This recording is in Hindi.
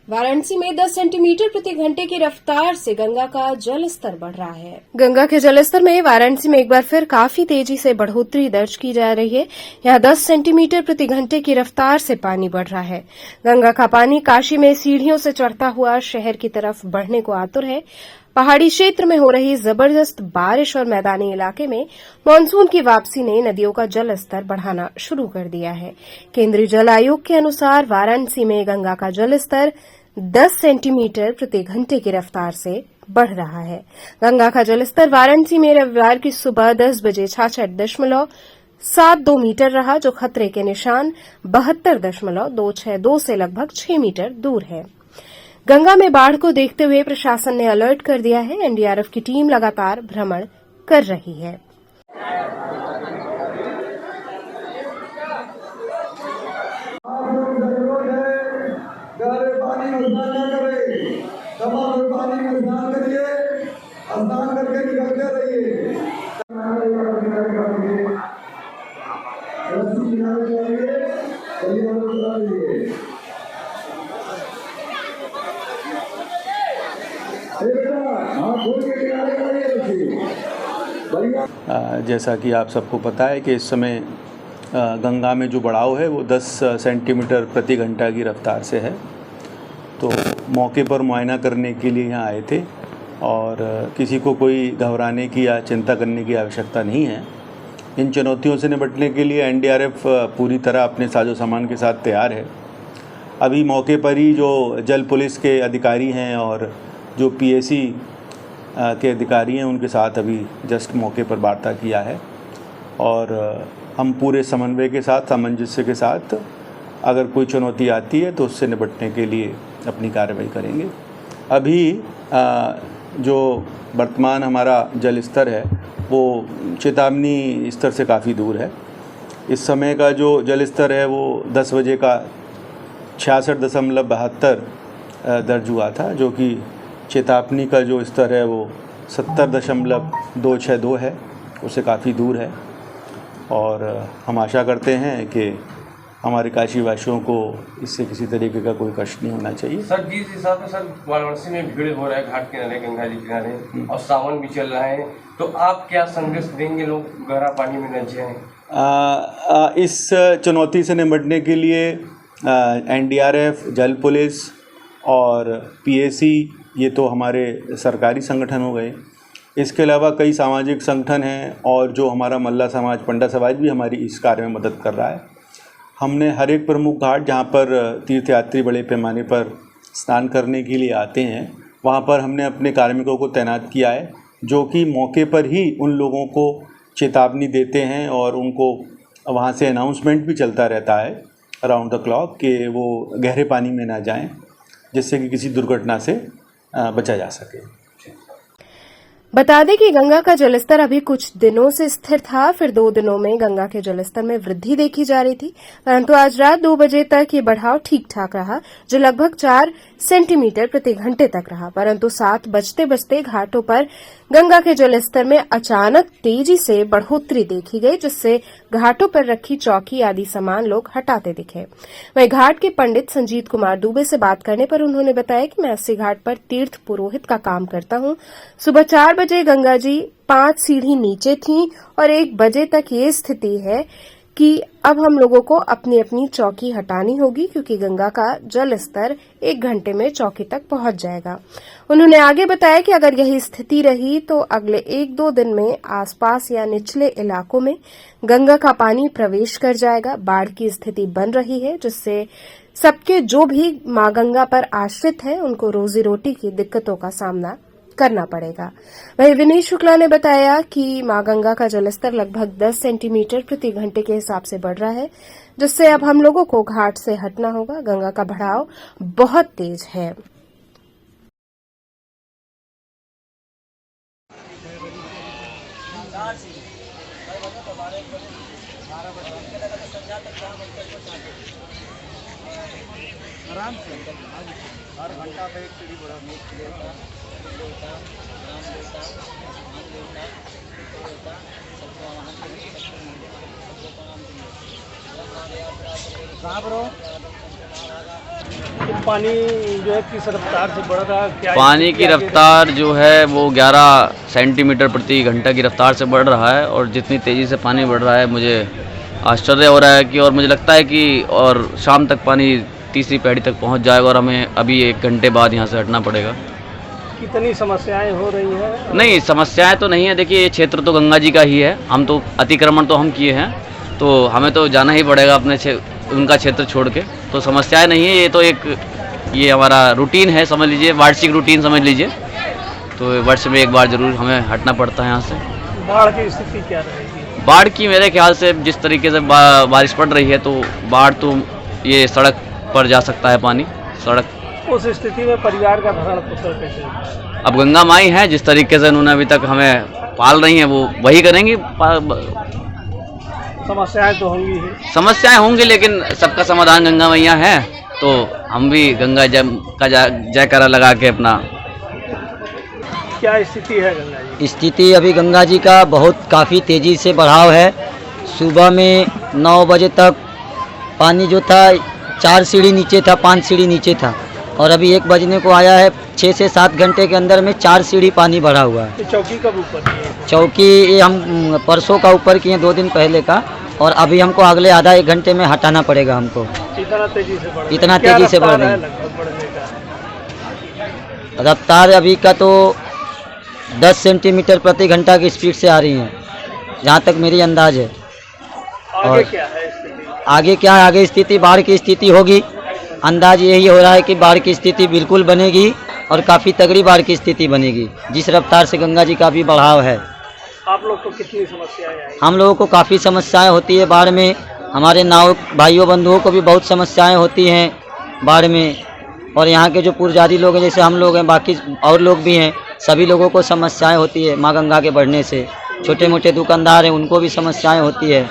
वाराणसी में 10 सेंटीमीटर प्रति घंटे की रफ्तार से गंगा का जल स्तर बढ़ रहा है। गंगा के जल स्तर में वाराणसी में एक बार फिर काफी तेजी से बढ़ोतरी दर्ज की जा रही है। यहां 10 सेंटीमीटर प्रति घंटे की रफ्तार से पानी बढ़ रहा है। गंगा का पानी काशी में सीढ़ियों से चढ़ता हुआ शहर की तरफ बढ़ने को आतुर है। पहाड़ी क्षेत्र में हो रही जबरदस्त बारिश और मैदानी इलाके में मानसून की वापसी ने नदियों का जल स्तर बढ़ाना शुरू कर दिया है। केंद्रीय जल आयोग के अनुसार वाराणसी में गंगा का जल स्तर 10 सेंटीमीटर प्रति घंटे की रफ्तार से बढ़ रहा है। गंगा का जलस्तर वाराणसी में रविवार की सुबह 10 बजे 66.72 मीटर रहा, जो खतरे के निशान 72.262 से लगभग 6 मीटर दूर है। गंगा में बाढ़ को देखते हुए प्रशासन ने अलर्ट कर दिया है। एनडीआरएफ की टीम लगातार भ्रमण कर रही है। पानी में स्नान न करें, तमाम पानी में स्नान करिए, स्नान करके निकलते रहिए। जैसा कि आप सबको पता है कि इस समय गंगा में जो बढ़ाव है वो 10 सेंटीमीटर प्रति घंटा की रफ्तार से है। तो मौके पर मुआयना करने के लिए यहाँ आए थे और किसी को कोई घबराने की या चिंता करने की आवश्यकता नहीं है। इन चुनौतियों से निपटने के लिए एनडीआरएफ पूरी तरह अपने साजो सामान के साथ तैयार है। अभी मौके पर ही जो जल पुलिस के अधिकारी हैं और जो पीएसी के अधिकारी हैं उनके साथ अभी जस्ट मौके पर वार्ता किया है और हम पूरे समन्वय के साथ, सामंजस्य के साथ अगर कोई चुनौती आती है तो उससे निपटने के लिए अपनी कार्रवाई करेंगे। अभी जो वर्तमान हमारा जल स्तर है वो चेतावनी स्तर से काफ़ी दूर है। इस समय का जो जल स्तर है वो 10 बजे का 66.72 दर्ज हुआ था, जो कि चेतावनी का जो स्तर है वो 70.262 है, उससे काफ़ी दूर है। और हम आशा करते हैं कि हमारे काशी वासियों को इससे किसी तरीके का कोई कष्ट नहीं होना चाहिए। सर, जिस हिसाब से सर वाराणसी में भीड़ हो रहा है घाट किनारे, गंगा जी किनारे, और सावन भी चल रहा है, तो आप क्या संदेश देंगे लोग गहरा पानी में न जाएं? इस चुनौती से निपटने के लिए एनडीआरएफ, जल पुलिस और पीएसी, ये तो हमारे सरकारी संगठन हो गए। इसके अलावा कई सामाजिक संगठन हैं और जो हमारा मल्ला समाज, पंडा समाज भी हमारी इस कार्य में मदद कर रहा है। हमने हर एक प्रमुख घाट जहाँ पर तीर्थयात्री बड़े पैमाने पर स्नान करने के लिए आते हैं, वहाँ पर हमने अपने कार्मिकों को तैनात किया है, जो कि मौके पर ही उन लोगों को चेतावनी देते हैं और उनको वहाँ से अनाउंसमेंट भी चलता रहता है अराउंड द क्लॉक कि वो गहरे पानी में ना जाएं, जिससे कि किसी दुर्घटना से बचा जा सके। बता दें कि गंगा का जलस्तर अभी कुछ दिनों से स्थिर था, फिर 2 दिनों में गंगा के जलस्तर में वृद्धि देखी जा रही थी, परंतु आज रात 2 बजे तक ये बढ़ाव ठीक ठाक रहा, जो लगभग 4 सेंटीमीटर प्रति घंटे तक रहा। परंतु 7 बजते बजते घाटों पर गंगा के जलस्तर में अचानक तेजी से बढ़ोतरी देखी गई, जिससे घाटों पर रखी चौकी आदि सामान लोग हटाते दिखे। वहीं घाट के पंडित संजीत कुमार दुबे से बात करने पर उन्होंने बताया कि मैं अस्सी घाट पर तीर्थ पुरोहित का काम करता हूं। सुबह 4 बजे गंगा जी 5 सीढ़ी नीचे थी और 1 बजे तक ये स्थिति है कि अब हम लोगों को अपनी अपनी चौकी हटानी होगी, क्योंकि गंगा का जल स्तर 1 घंटे में चौकी तक पहुंच जाएगा। उन्होंने आगे बताया कि अगर यही स्थिति रही तो अगले 1-2 दिन में आसपास या निचले इलाकों में गंगा का पानी प्रवेश कर जाएगा। बाढ़ की स्थिति बन रही है, जिससे सबके जो भी मां गंगा पर आश्रित हैं उनको रोजी रोटी की दिक्कतों का सामना करना पड़ेगा। वहीं विनीत शुक्ला ने बताया कि मां गंगा का जलस्तर लगभग 10 सेंटीमीटर प्रति घंटे के हिसाब से बढ़ रहा है, जिससे अब हम लोगों को घाट से हटना होगा। गंगा का बढ़ाव बहुत तेज है। आराम से हर घंटा पे एक सीढ़ी बढ़ा कहाँ पर हो? ये पानी जो है किस रफ्तार से बढ़ रहा है, क्या पानी की रफ्तार जो है वो 11 सेंटीमीटर प्रति घंटा की रफ्तार से बढ़ रहा है। और जितनी तेज़ी से पानी बढ़ रहा है मुझे आश्चर्य हो रहा है कि, और मुझे लगता है कि और शाम तक पानी तीसरी पीढ़ी तक पहुंच जाएगा और हमें अभी 1 घंटे बाद यहाँ से हटना पड़ेगा। कितनी समस्याएं हो रही हैं? नहीं, समस्याएं तो नहीं है। देखिए, ये क्षेत्र तो गंगा जी का ही है। हम तो अतिक्रमण तो हम किए हैं, तो हमें तो जाना ही पड़ेगा अपने उनका क्षेत्र छोड़ के। तो समस्याएं नहीं है, ये तो ये हमारा रूटीन है, समझ लीजिए, वार्षिक रूटीन समझ लीजिए। तो वर्ष में एक बार जरूर हमें हटना पड़ता है यहाँ से। बाढ़ की स्थिति क्या रहेगी? बाढ़ की मेरे ख्याल से जिस तरीके से बारिश पड़ रही है तो बाढ़ तो ये सड़क पर जा सकता है पानी, सड़क। उस स्थिति में परिवार का भरण पोषण कैसे होगा? अब गंगा माई हैं, जिस तरीके से उन्होंने अभी तक हमें पाल रही हैं वो वही करेंगी। समस्याएं तो होंगी ही। समस्याएं होंगी, लेकिन सबका समाधान गंगा मैया है। तो हम भी गंगा का जयकारा लगा के अपना। क्या स्थिति है गंगा जी? स्थिति अभी गंगा जी का बहुत काफ़ी तेज़ी से बढ़ाव है। सुबह में 9 बजे तक पानी जो था 4 सीढ़ी नीचे था, 5 सीढ़ी नीचे था, और अभी 1 बजने को आया है। 6 से 7 घंटे के अंदर में 4 सीढ़ी पानी बढ़ा हुआ है। ये चौकी कब ऊपर की है? चौकी ये हम परसों का ऊपर किए, 2 दिन पहले का, और अभी हमको अगले आधा 1 घंटे में हटाना पड़ेगा हमको। इतना तेजी से बढ़ इतना तेजी से बढ़ रही है। लगभग बढ़ने का रफ्तार अभी का तो 10 सेंटीमीटर प्रति घंटा की स्पीड से आ रही है, जहाँ तक मेरी अंदाज है। आगे और क्या है स्थिति? आगे क्या है? आगे स्थिति बाढ़ की स्थिति होगी। अंदाज यही हो रहा है कि बाढ़ की स्थिति बिल्कुल बनेगी और काफ़ी तगड़ी बाढ़ की स्थिति बनेगी, जिस रफ्तार से गंगा जी का भी बढ़ाव है। आप लोग को कितनी समस्याएं आई? हम लोगों को काफ़ी समस्याएं होती है बाढ़ में। हमारे नाव भाइयों बंधुओं को भी बहुत समस्याएं होती हैं बाढ़ में। और यहाँ के जो पुजारी लोग हैं, जैसे हम लोग हैं, बाकी और लोग भी हैं, सभी लोगों को समस्याएं होती है माँ गंगा के बढ़ने से। छोटे मोटे दुकानदार हैं, उनको भी समस्याएं होती है।